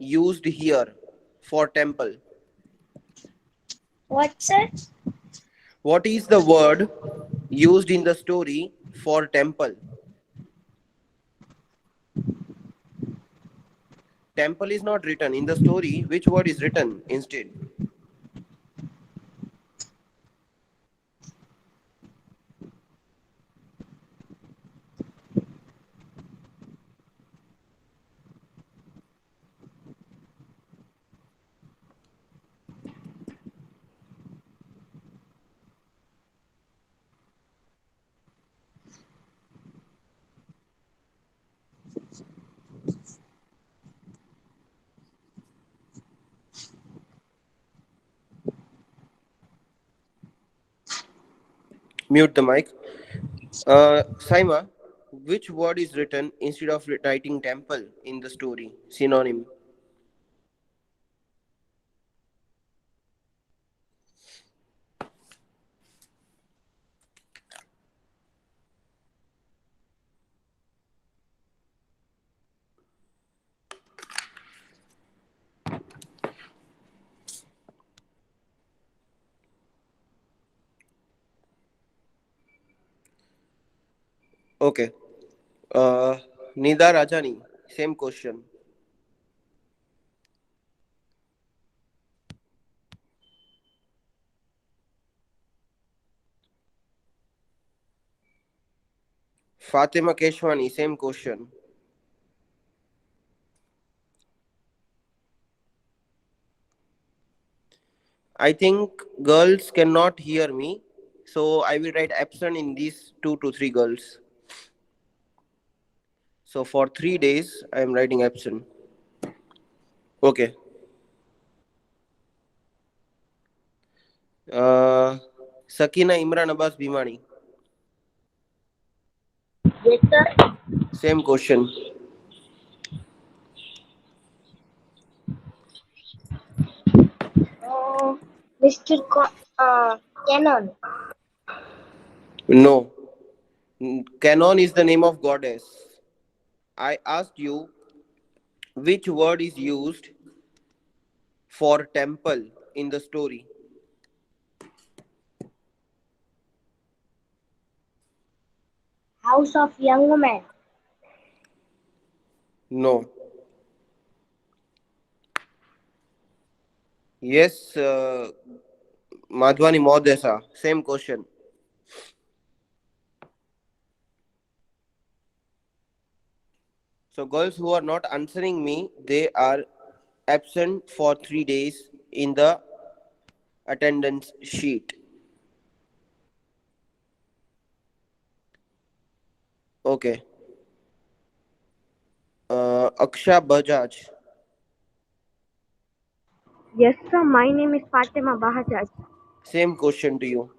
used here for temple? What, sir? What is the word used in the story for temple? Temple is not written in the story. Which word is written instead? Mute the mic. Saima, which word is written instead of writing temple in the story? Synonym. Okay. Uh, Nida Rajani, same question. Fatima Keshwani, same question. I think girls cannot hear me, so I will write absent in these 2 to 3 girls. So for 3 days, I am writing absent. Okay. Uh, Sakina Imran Abbas Bhimani, Yes, sir. same question. Uh, Mr. Cannon. No. Canon is the name of goddess. I asked you which word is used for temple in the story. House of Young Men. No. Yes, Madhwani Modesa, same question. So girls who are not answering me, they are absent for 3 days in the attendance sheet. Okay. Aksha Bajaj, Yes, sir. My name is Fatima Bahajaj. same question to you.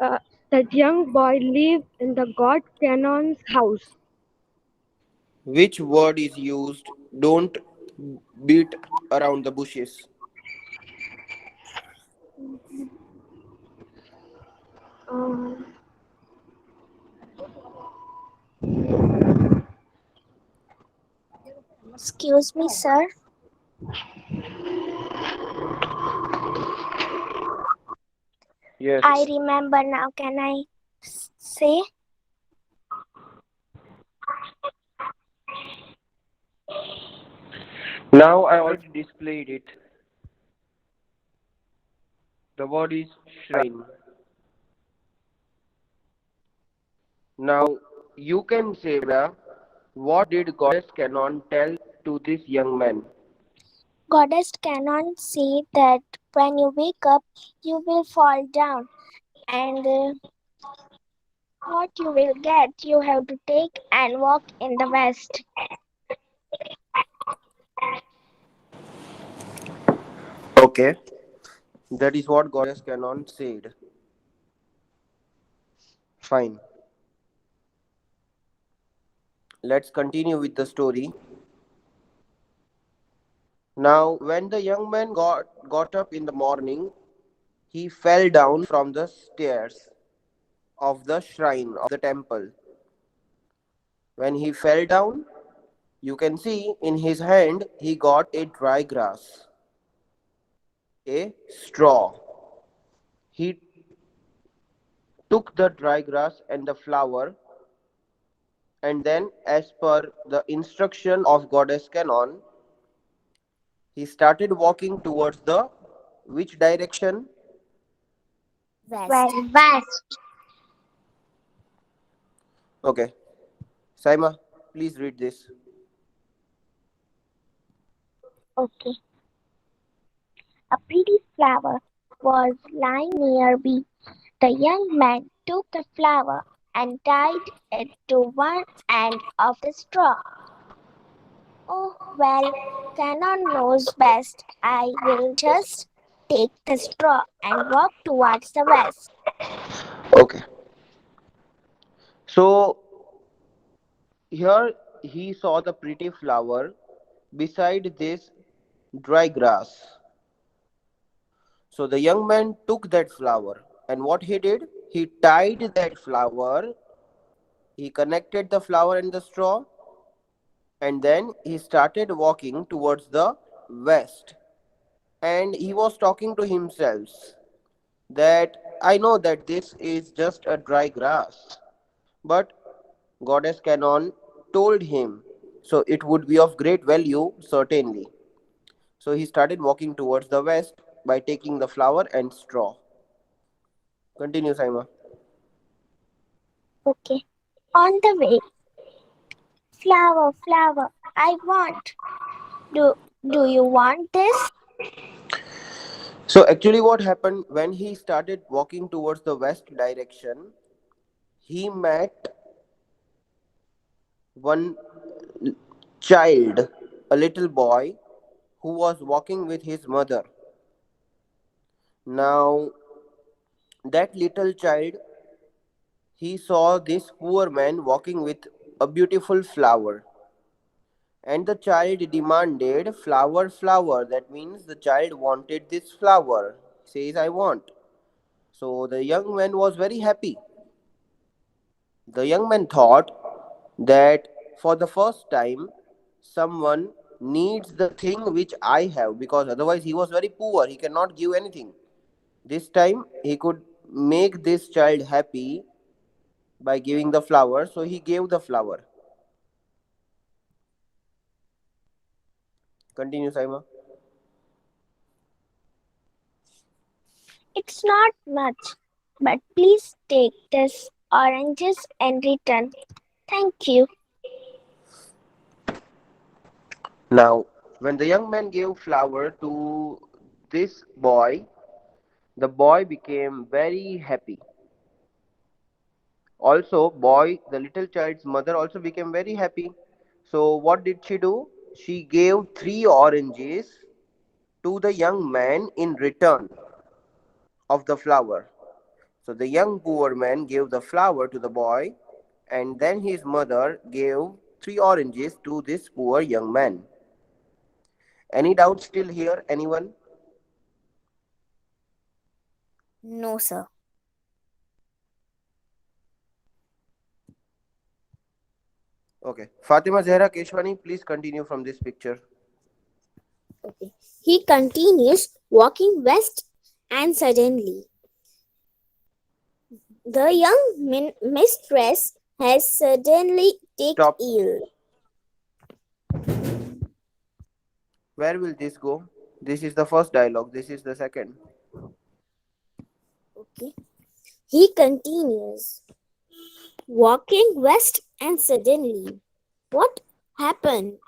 Uh, that young boy lived in the god Canon's house. Which word is used? Don't beat around the bushes. Uh, Excuse me, sir. Yes. I remember now. Can I say? Now I already displayed it. The word is shrine. Now you can say, what did Goddess Canon tell to this young man? Goddess cannot say that when you wake up, you will fall down, and what you will get, you have to take and walk in the west. Okay, that is what Goddess Canon said. Fine. Let's continue with the story. Now, when the young man got up in the morning, he fell down from the stairs of the shrine of the temple. When he fell down, You can see in his hand he got a dry grass, a straw. He took the dry grass and the flower, and then, as per the instruction of Goddess Canon, he started walking towards the which direction? West. West. Okay, Saima, please read this. Okay. A pretty flower was lying nearby. The young man took the flower and tied it to one end of the straw. Oh, well, Canon knows best. I will just take the straw and walk towards the west. Okay, so here he saw the pretty flower beside this dry grass. So the young man took that flower, and what he did? He tied that flower, he connected the flower and the straw, and then he started walking towards the west. And he was talking to himself that I know that this is just a dry grass, but Goddess Canon told him, so it would be of great value, certainly. So he started walking towards the west by taking the flower and straw. Continue, Saima. Okay. On the way, flower, flower, I want. Do, do you want this? So actually, what happened when he started walking towards the west direction, he met one child, a little boy, who was walking with his mother. Now, that little child, he saw this poor man walking with a beautiful flower. And the child demanded, flower, flower. That means the child wanted this flower. Says, I want. So the young man was very happy. The young man thought that for the first time, someone needs the thing which I have, because otherwise he was very poor. He cannot give anything. This time he could make this child happy by giving the flower, so he gave the flower. Continue, Saima. It's not much, but please take this oranges and return. Thank you. Now, when the young man gave flower to this boy, the boy became very happy. Also, boy, the little child's mother also became very happy. So, what did she do? She gave three oranges to the young man in return of the flower. So, the young poor man gave the flower to the boy, and then his mother gave three oranges to this poor young man. Any doubts still here? Anyone? No, sir. Okay. Fatima Zehra Keshwani, please continue from this picture. Okay. He continues walking west, and suddenly the young mistress has suddenly taken Stop. ill. Where will this go? This is the first dialogue. This is the second. Okay. He continues walking west, and suddenly what happened?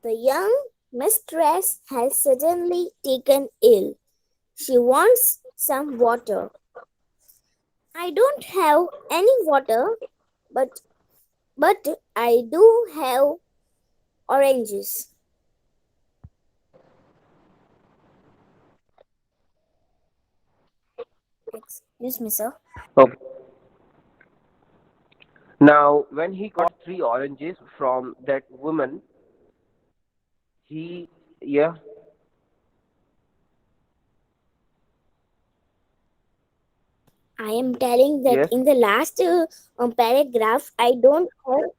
The young mistress has suddenly taken ill. She wants some water. I don't have any water, but I do have oranges. Excuse me, sir. Okay. Now, when he got three oranges from that woman, he, yeah, I am telling that yes. in the last paragraph, I don't have.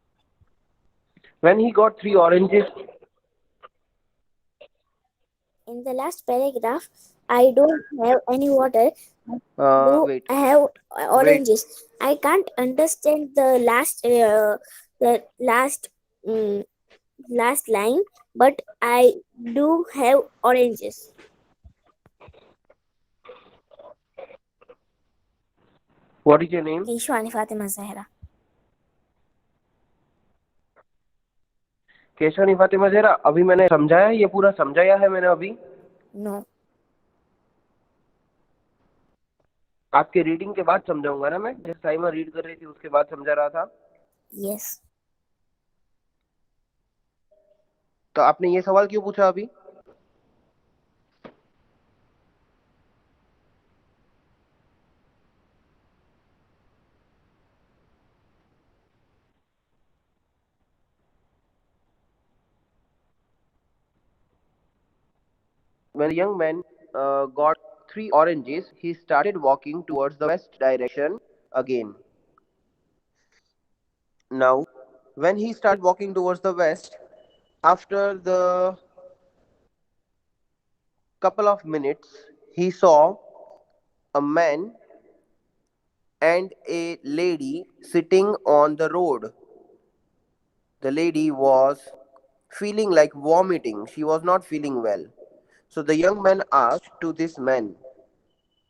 When he got three oranges, In the last paragraph, I don't have any water. Do wait, I have wait. oranges? I can't understand the mm, last line, but I do have oranges. What is your name? Keshwani Fatima Zahra. Keswani Fatima Zahra. अभी मैंने समझाया, ये पूरा समझाया है मैंने अभी. No. आपके रीडिंग के बाद समझाऊंगा ना मैं, जैसे साइमा रीड कर रही थी उसके बाद समझा रहा था. Yes. तो आपने ये सवाल क्यों पूछा अभी? When the young man got three oranges, he started walking towards the west direction again. Now, when he started walking towards the west, after the couple of minutes, he saw a man and a lady sitting on the road. The lady was feeling like vomiting. She was not feeling well. So the young man asked to this man,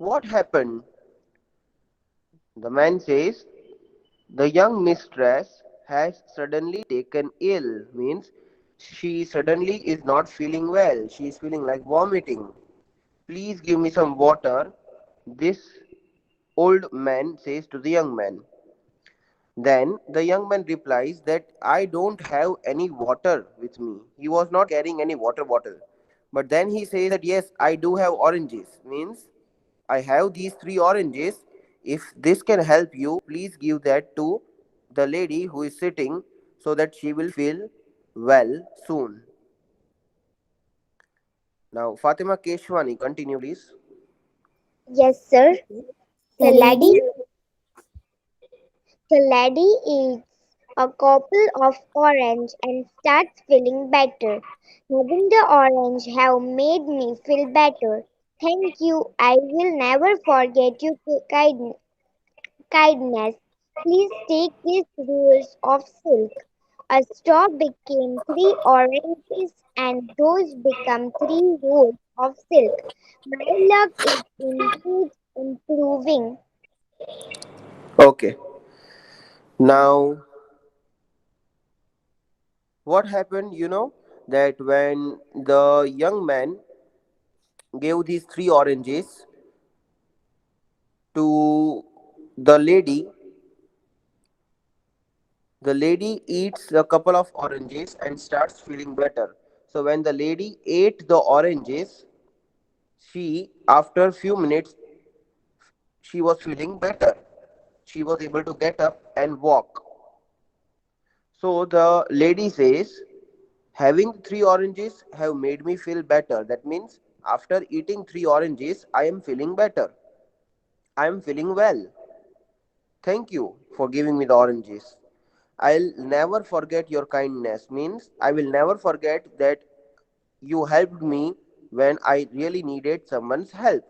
"What happened?" The man says, "The young mistress has suddenly taken ill," means she suddenly is not feeling well. She is feeling like vomiting. "Please give me some water," this old man says to the young man. Then the young man replies that I don't have any water with me. He was not carrying any water bottle. But then he says that yes, I do have oranges. Means I have these three oranges. If this can help you, please give that to the lady who is sitting so that she will feel well soon. Now, Fatima Keshwani, continue please. Yes, sir. The The lady, lady the lady eats a couple of orange and starts feeling better. Having the orange have made me feel better. Thank you. I will never forget your kindness. Please take these rolls of silk. A straw became three oranges, and those become three rolls of silk. My luck is indeed improving. Okay. Now, what happened? That when the young man gave these three oranges to the lady, the lady eats a couple of oranges and starts feeling better. So when the lady ate the oranges, she after few minutes she was feeling better. She was able to get up and walk. So the lady says, having three oranges have made me feel better. That means after eating three oranges, I am feeling better. I am feeling well. Thank you for giving me the oranges. I'll never forget your kindness. Means I will never forget that you helped me when I really needed someone's help.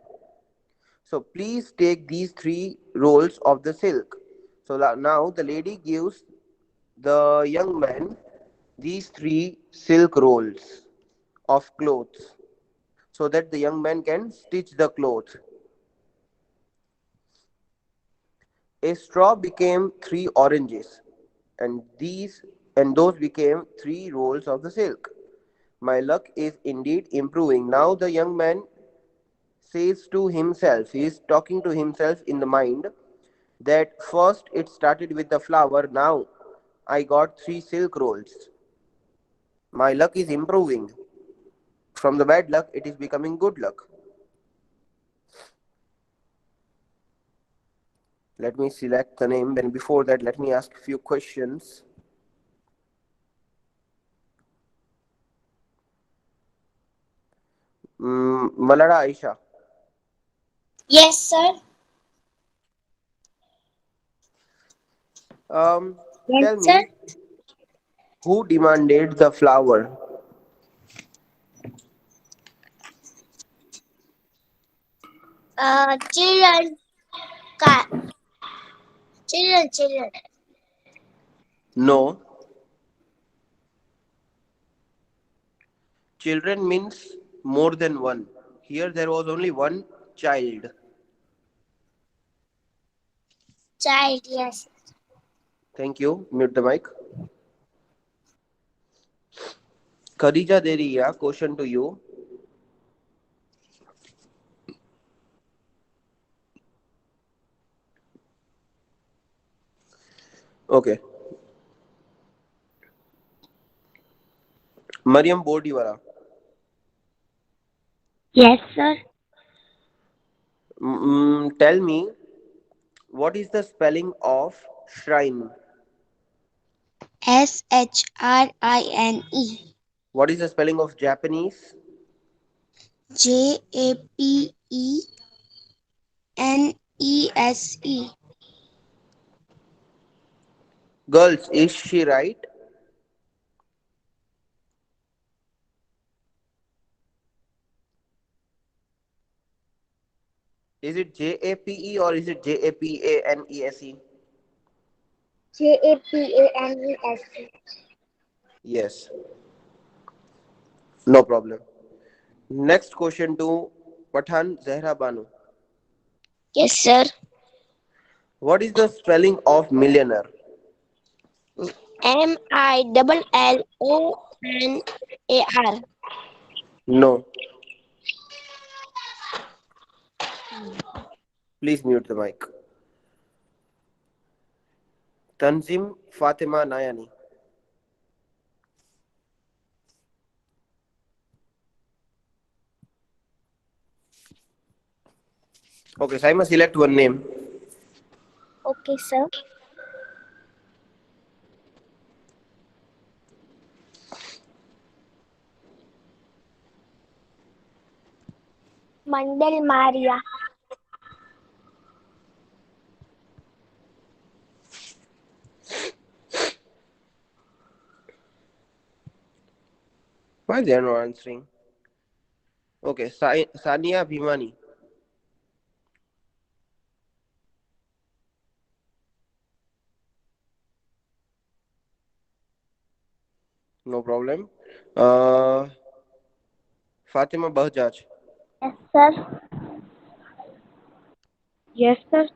So please take these three rolls of the silk. So now the lady gives the young man these three silk rolls of clothes so that the young man can stitch the cloth. A straw became three oranges, and those became three rolls of the silk. My luck is indeed improving. Now the young man says to himself, he is talking to himself in the mind, that first it started with the flower, now I got three silk rolls. My luck is improving. From the bad luck, it is becoming good luck. Let me select the name. Then before that, let me ask a few questions. Malada Aisha. Yes, sir. Um, Yes, Tell sir. me, Who demanded the flower? Children, ca- children. No. Children means more than one. Here there was only one child. Child, yes. Thank you. Mute the mic. Khadija Deriya, question to you. Okay. Mariam Bodiwala. Yes, sir. Tell me, what is the spelling of shrine? Shrine. What is the spelling of Japanese? Japennese. Girls, is she right? Is it JAPE or is it JAPANESE? Japannese. Yes, no problem. Next question to Pathan Zehra Banu. Yes, sir. What is the spelling of millionaire? Millionaire. No, please mute the mic. Tanzim Fatima Nayani. Okay, Saima, select one name. Okay, sir. Mandel Maria. Why they are not answering? Okay, Sania Bhimani. No problem. Uh, Fatima Bahjaj. Yes, sir. Yes, sir.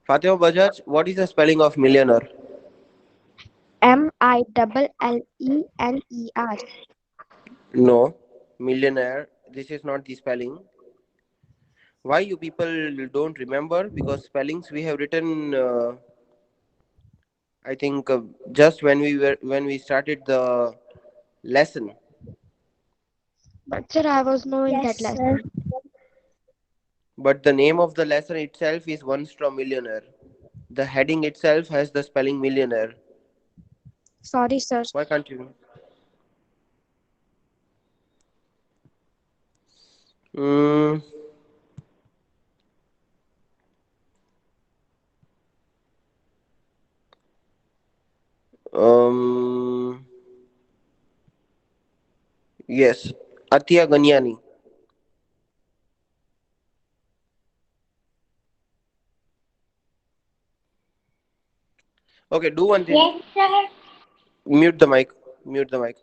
Fatima Bajaj, what is the spelling of millionaire? Millionaire. No, millionaire. This is not the spelling. Why you people don't remember? Because spellings we have written. I think just when we started the lesson. But sir, I was no in Yes, that sir. lesson. But the name of the lesson itself is One Straw Millionaire. The heading itself has the spelling millionaire. Sorry, sir. Why can't you? Mm, um. Yes, Atia Ganyani. Okay, do one thing. Yes, sir. Mute the mic. Mute the mic.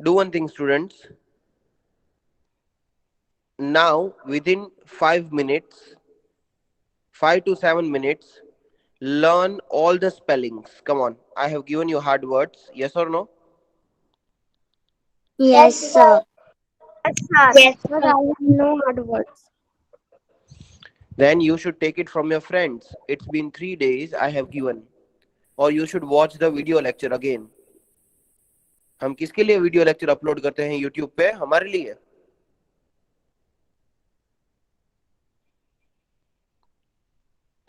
Do one thing, students. Now, within 5 minutes, 5 to 7 minutes, learn all the spellings. Come on. I have given you hard words. Yes or no? Yes, sir. Yes, Sir, I sir. have no hard words. Then you should take it from your friends. It's been 3 days I have given. Or you should watch the video lecture again. हम किसके लिए video lecture upload करते हैं YouTube पे? हमारे लिए.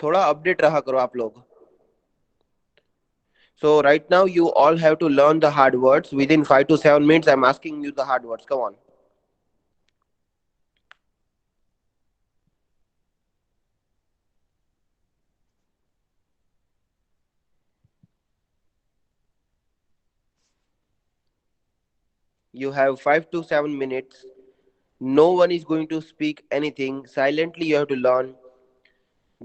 थोड़ा update रहा करो आप लोग. So right now you all have to learn the hard words. Within 5 to 7 minutes, I'm asking you the hard words. Come on. You have 5 to 7 minutes. No one is going to speak anything. Silently, you have to learn.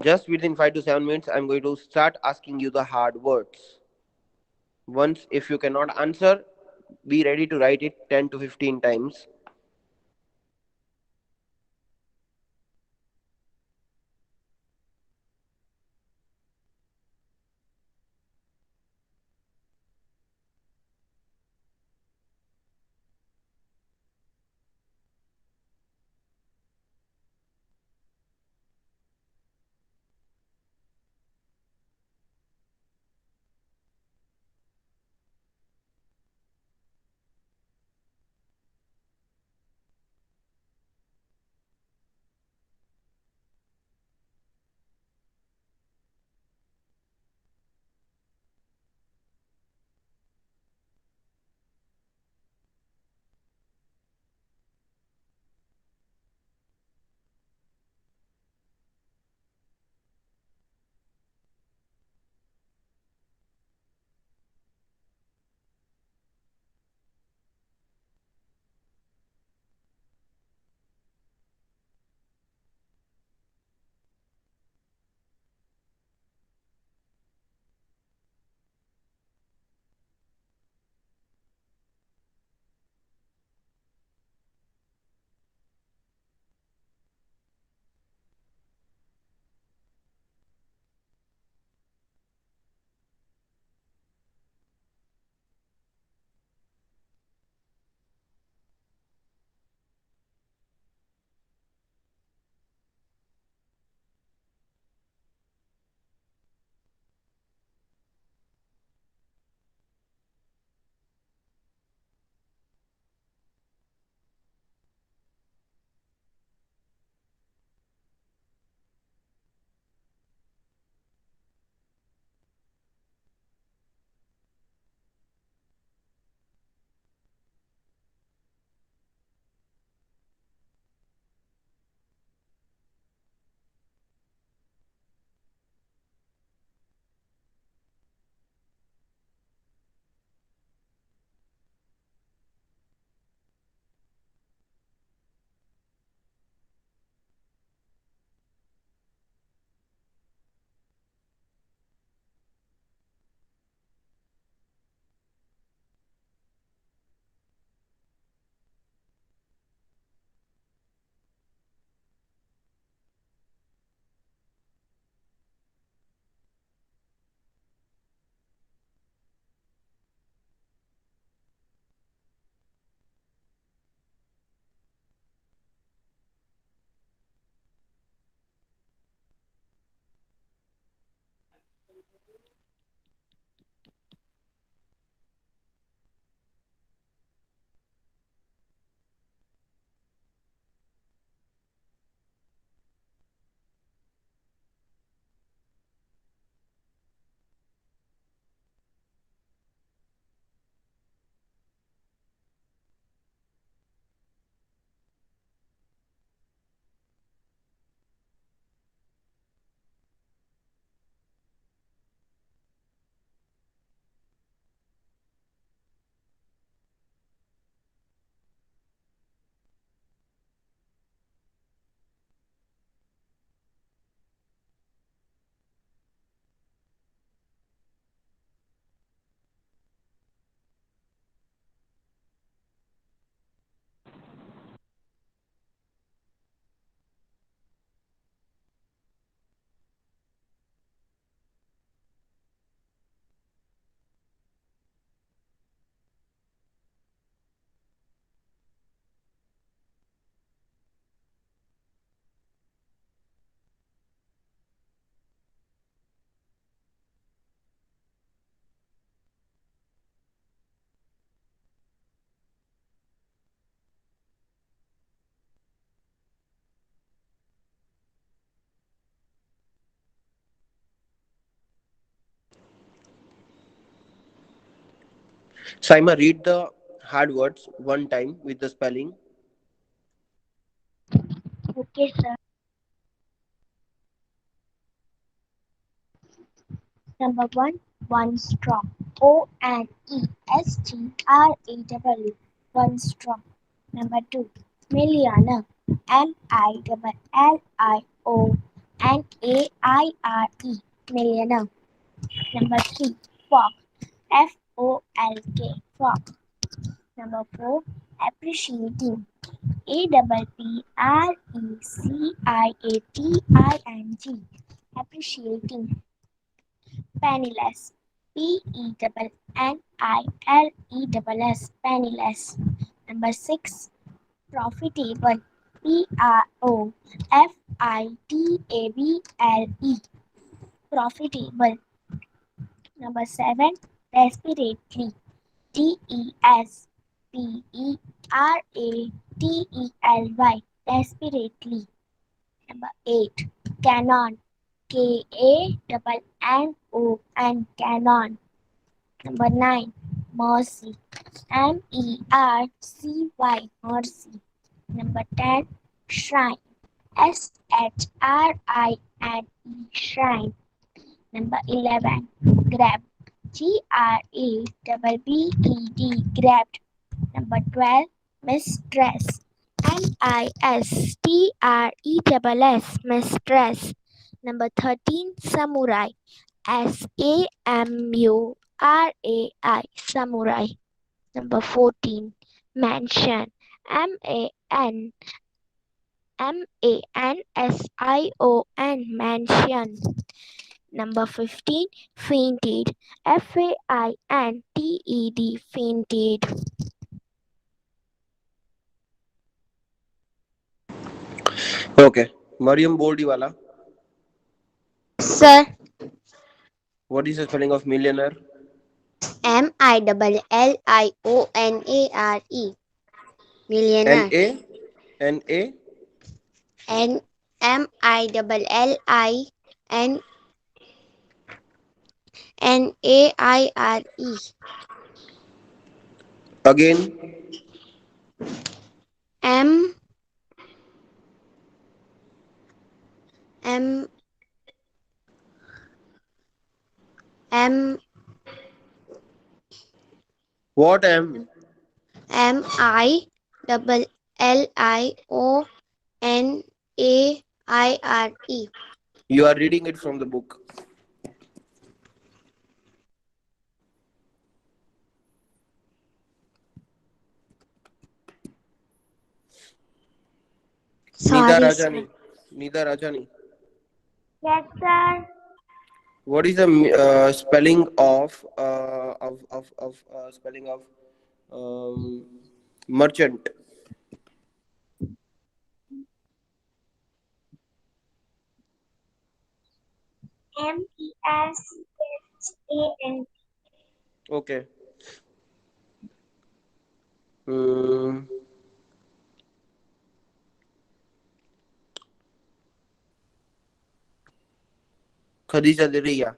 Just within 5 to 7 minutes, I'm going to start asking you the hard words. Once, if you cannot answer, be ready to write it 10 to 15 times. Saima, read the hard words one time with the spelling. Okay, sir. Number one, one straw. ONESTRAW. one straw. Number 2, millionaire, Million, millionaire. Number 3, folk, folk. Number 4, appreciating, Appreciating, appreciating. Penniless, Penniless, penniless. Number 6, profitable, Profitable, profitable. Number 7, desperately, Desperately, desperately. Number 8, canon, Canon. Number 9, mercy, mercy. Number 10, shrine, Shrine. Number 11, grab, grabbed. Number 12, mistress, mistress. Number 13, samurai, samurai. Number 14, mansion, M A N mansion. Number 15, fainted, fainted. Okay. Mariam Boldiwala. Sir, What is the spelling of millionaire? Millionaire. N Millionaire. A N A. And Millinaire. Again. M M M What M? Millionaire. You are reading it from the book. Nida Sorry, sir. Rajani. Nida Rajani. Yes, sir. What is the spelling of spelling of merchant? MERCHAN. Okay. Hmm. Khadija Diriya.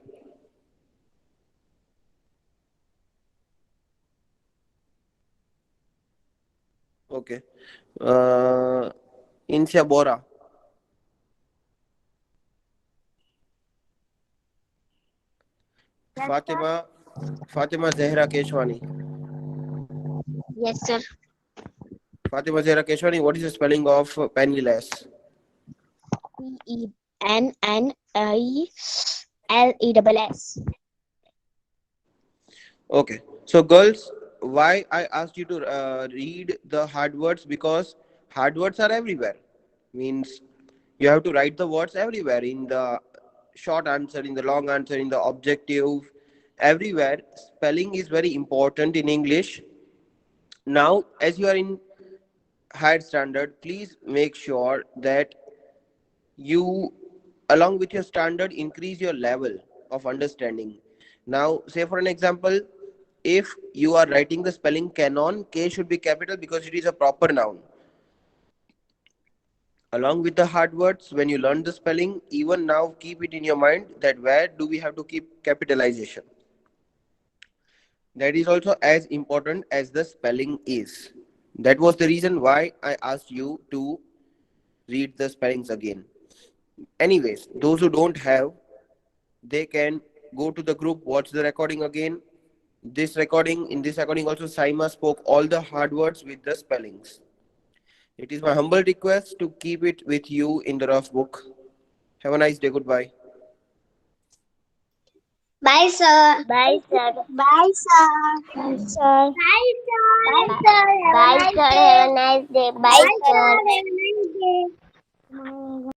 Okay. Insia Bora. Yes, sir. Fatima Zehra Keshwani. Yes, sir. Fatima Zehra Keshwani. What is the spelling of penniless? PENNILESS. Okay. So, girls, why I asked you to read the hard words? Because hard words are everywhere. Means you have to write the words everywhere in the short answer, in the long answer, in the objective, everywhere. Spelling is very important in English. Now, as you are in higher standard, please make sure that you, along with your standard, increase your level of understanding. Now, say for an example, if you are writing the spelling canon, K should be capital because it is a proper noun. Along with the hard words, when you learn the spelling, even now keep it in your mind that where do we have to keep capitalization. That is also as important as the spelling is. That was the reason why I asked you to read the spellings again. Anyways, those who don't have, they can go to the group, watch the recording again. In this recording also Saima spoke all the hard words with the spellings. It is my humble request to keep it with you in the rough book. Have a nice day. Goodbye. Bye, sir. Bye, sir. Bye, sir. Bye, sir. Bye, sir. Bye, sir. Have a nice day. Bye, Bye, sir. sir. Have a nice day. Bye.